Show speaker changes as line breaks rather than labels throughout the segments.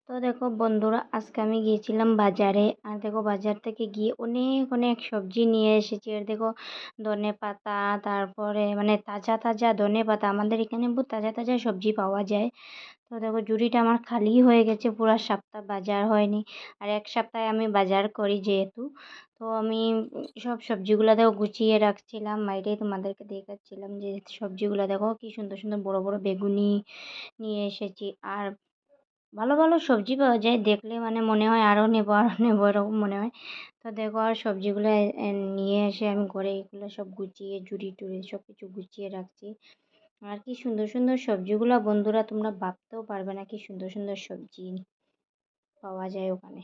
তো দেখো বন্ধুরা, আজকে আমি গিয়েছিলাম বাজারে। আর দেখো, বাজার থেকে গিয়ে অনেক অনেক সবজি নিয়ে এসেছি। আর দেখো, ধনে পাতা, তারপরে মানে তাজা তাজা ধনে পাতা, আমাদের এখানে বহু তাজা তাজা সবজি পাওয়া যায়। তো দেখো, ঝুড়িটা আমার খালি হয়ে গেছে, পুরো সপ্তাহ বাজার হয়নি। আর এক সপ্তাহে আমি বাজার করি যেহেতু, তো আমি সব সবজিগুলো দেখো গুছিয়ে রাখছিলাম। বাইরেই তোমাদেরকে দেখাচ্ছিলাম যে সবজিগুলো দেখো কি সুন্দর সুন্দর বড় বড় বেগুনি নিয়ে এসেছি। আর ভালো ভালো সবজি পাওয়া যায়, দেখলে মানে মনে হয় আরও নেবো আরও নেবো এরকম মনে হয়। তো দেখো, আর সবজিগুলো নিয়ে এসে আমি ঘরে এগুলো সব গুছিয়ে ঝুড়ি টুড়ি সব কিছু গুছিয়ে রাখছি। আর কি সুন্দর সুন্দর সবজিগুলো বন্ধুরা, তোমরা ভাবতেও পারবে না কি সুন্দর সুন্দর সবজি পাওয়া যায় ওখানে।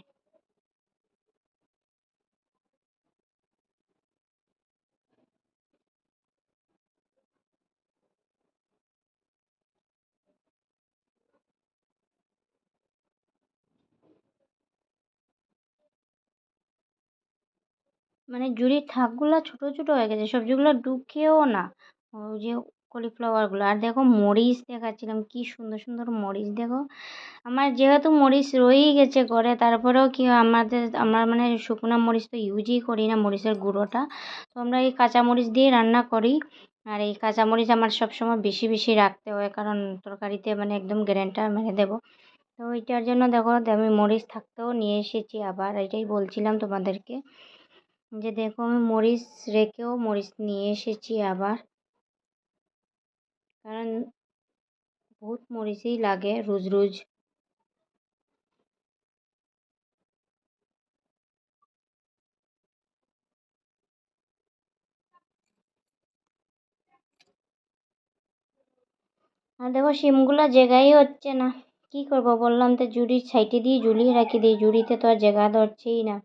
মানে ঝুড়ির থাকগুলো ছোট ছোট হয়ে গেছে, সবজিগুলো ঢুকেও না। ওই যে কলিফ্লাওয়ারগুলো। আর দেখো, মরিচ দেখাচ্ছিলাম, কি সুন্দর সুন্দর মরিচ দেখো। আমার যেহেতু মরিচ রয়েই গেছে ঘরে, তারপরেও কি আমার মানে শুকনো মরিচ তো ইউজই করি না, মরিচের গুঁড়োটা। তো আমরা এই কাঁচা মরিচ দিয়ে রান্না করি। আর এই কাঁচা মরিচ আমার সবসময় বেশি বেশি রাখতে হয়, কারণ তরকারিতে মানে একদম গ্যারান্টার মেরে দেবো। তো ওইটার জন্য দেখো, আমি মরিচ থাকতেও নিয়ে এসেছি। আবার এটাই বলছিলাম তোমাদেরকে যে দেখো, আমি মরিচ রেখেও মরিচ নিয়ে এসেছি আবার, কারণ বহুত মরিচই লাগে রোজ রোজ। আর দেখো, শিমগুলো জায়গাই হচ্ছে না। কি করব, বললাম তো ঝুড়ির সাইডে দিয়ে ঝুলিয়ে রাখি দিই, ঝুড়িতে তো আর জায়গা ধরছেই না।